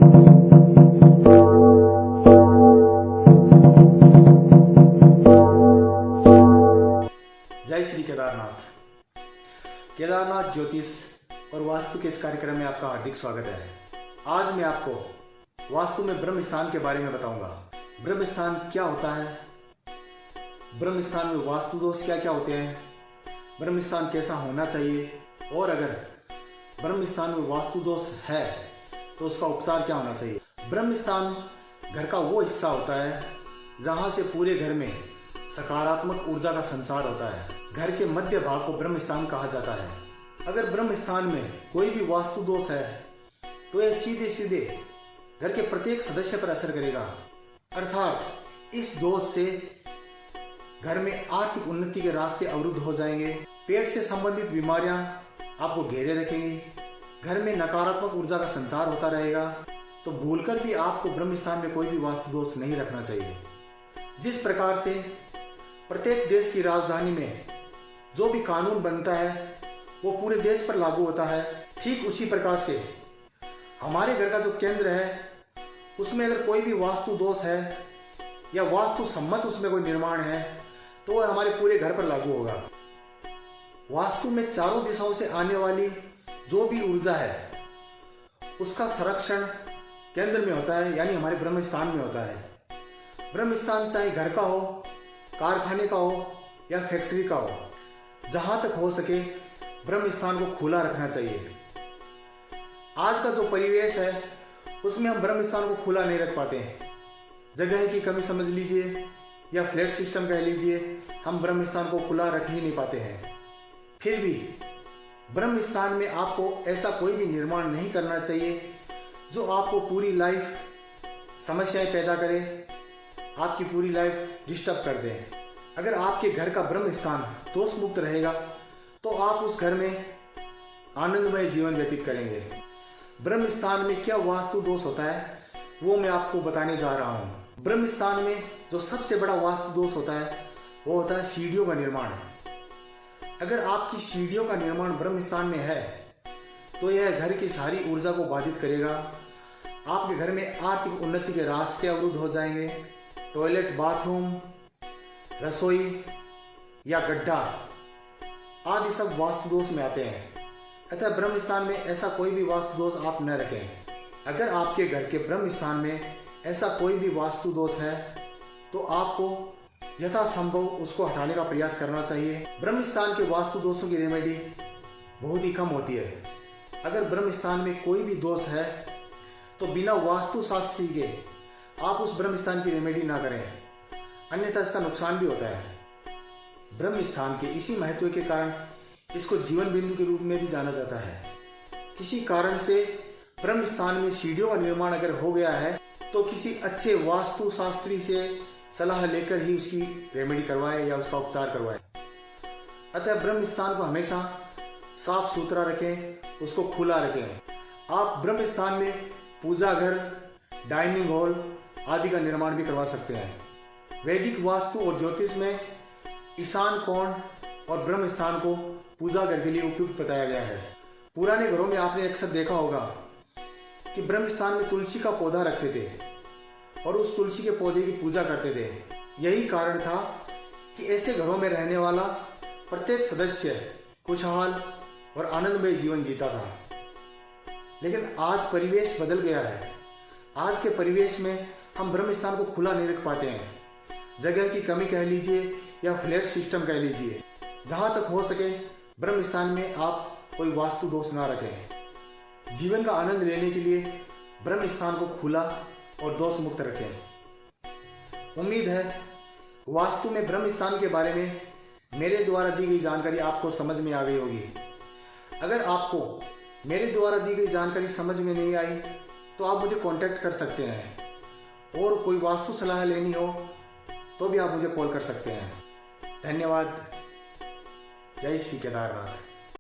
जय श्री केदारनाथ। केदारनाथ ज्योतिष और वास्तु के इस कार्यक्रम में आपका हार्दिक स्वागत है। आज मैं आपको वास्तु में ब्रह्म स्थान के बारे में बताऊंगा। ब्रह्म स्थान क्या होता है, ब्रह्म स्थान में वास्तु दोष क्या क्या होते हैं, ब्रह्म स्थान कैसा होना चाहिए, और अगर ब्रह्म स्थान में वास्तु दोष है तो उसका उपचार क्या होना चाहिए। ब्रह्म स्थान घर का वो हिस्सा होता है जहाँ से पूरे घर में सकारात्मक ऊर्जा का संचार होता है। घर के मध्य भाग को ब्रह्म स्थान कहा जाता है। अगर ब्रह्म स्थान में कोई भी वास्तु दोष है तो यह सीधे सीधे घर के प्रत्येक सदस्य पर असर करेगा, अर्थात इस दोष से घर में आर्थिक उन्नति के रास्ते अवरुद्ध हो जाएंगे, पेट से संबंधित बीमारियां आपको घेरे रखेंगी, घर में नकारात्मक ऊर्जा का संचार होता रहेगा। तो भूलकर भी आपको ब्रह्म स्थान में कोई भी वास्तु दोष नहीं रखना चाहिए। जिस प्रकार से प्रत्येक देश की राजधानी में जो भी कानून बनता है वो पूरे देश पर लागू होता है, ठीक उसी प्रकार से हमारे घर का जो केंद्र है उसमें अगर कोई भी वास्तु दोष है या वास्तु सम्मत उसमें कोई निर्माण है तो वह हमारे पूरे घर पर लागू होगा। वास्तु में चारों दिशाओं से आने वाली जो भी ऊर्जा है उसका संरक्षण केंद्र में होता है, यानी हमारे ब्रह्म स्थान में होता है। ब्रह्म स्थान चाहे घर का हो, कारखाने का हो या फैक्ट्री का हो, जहां तक हो सके ब्रह्म स्थान को खुला रखना चाहिए। आज का जो परिवेश है उसमें हम ब्रह्म स्थान को खुला नहीं रख पाते हैं। जगह की कमी समझ लीजिए या फ्लैट सिस्टम कह लीजिए, हम ब्रह्म स्थान को खुला रख ही नहीं पाते हैं। फिर भी ब्रह्म स्थान में आपको ऐसा कोई भी निर्माण नहीं करना चाहिए जो आपको पूरी लाइफ समस्याएं पैदा करे, आपकी पूरी लाइफ डिस्टर्ब कर दे। अगर आपके घर का ब्रह्म स्थान दोष मुक्त रहेगा तो आप उस घर में आनंदमय जीवन व्यतीत करेंगे। ब्रह्म स्थान में क्या वास्तु दोष होता है वो मैं आपको बताने जा रहा हूँ। ब्रह्म स्थान में जो सबसे बड़ा वास्तु दोष होता है वो होता है सीढ़ियों का निर्माण। अगर आपकी सीढ़ियों का निर्माण ब्रह्म स्थान में है तो यह घर की सारी ऊर्जा को बाधित करेगा। आपके घर में आर्थिक उन्नति के रास्ते अवरुद्ध हो जाएंगे। टॉयलेट, बाथरूम, रसोई या गड्ढा आदि सब वास्तु दोष में आते हैं। अतः ब्रह्म स्थान में ऐसा कोई भी वास्तु दोष आप न रखें। अगर आपके घर के ब्रह्म स्थान में ऐसा कोई भी वास्तु दोष है तो आपको यथासंभव उसको हटाने का प्रयास करना चाहिए। ब्रह्म स्थान के वास्तु दोषों की रेमेडी बहुत ही कम होती है। अगर ब्रह्म स्थान में कोई भी दोष है तो बिना वास्तु शास्त्री के आप उस ब्रह्म स्थान की रेमेडी ना करें, अन्यथा इसका नुकसान भी होता है। ब्रह्म स्थान के इसी महत्व के कारण इसको जीवन बिंदु के रूप में भी जाना जाता है। किसी कारण से ब्रह्म स्थान में सीढ़ियों का निर्माण अगर हो गया है तो किसी अच्छे वास्तु शास्त्री से सलाह लेकर ही उसकी रेमेडी करवाएं या उसका उपचार करवाएं। अतः ब्रह्म स्थान को हमेशा साफ सुथरा रखें, उसको खुला रखें। आप ब्रह्म स्थान में पूजा घर, डाइनिंग हॉल आदि का निर्माण भी करवा सकते हैं। वैदिक वास्तु और ज्योतिष में ईशान कोण और ब्रह्म स्थान को पूजा घर के लिए उपयुक्त बताया गया है। पुराने घरों में आपने अक्सर देखा होगा कि ब्रह्म स्थान में तुलसी का पौधा रखते थे और उस तुलसी के पौधे की पूजा करते थे। यही कारण था कि ऐसे घरों में रहने वाला प्रत्येक सदस्य खुशहाल और आनंदमय जीवन जीता था। लेकिन आज परिवेश बदल गया है। आज के परिवेश में हम ब्रह्म स्थान को खुला नहीं रख पाते हैं। जगह की कमी कह लीजिए या फ्लैट सिस्टम कह लीजिए, जहाँ तक हो सके ब्रह्म स्थान में आप कोई वास्तु दोष ना रखें। जीवन का आनंद लेने के लिए ब्रह्म स्थान को खुला और दोष मुक्त रखें। उम्मीद है वास्तु में ब्रह्म स्थान के बारे में मेरे द्वारा दी गई जानकारी आपको समझ में आ गई होगी। अगर आपको मेरे द्वारा दी गई जानकारी समझ में नहीं आई तो आप मुझे कांटेक्ट कर सकते हैं, और कोई वास्तु सलाह लेनी हो तो भी आप मुझे कॉल कर सकते हैं। धन्यवाद। जय श्री केदारनाथ।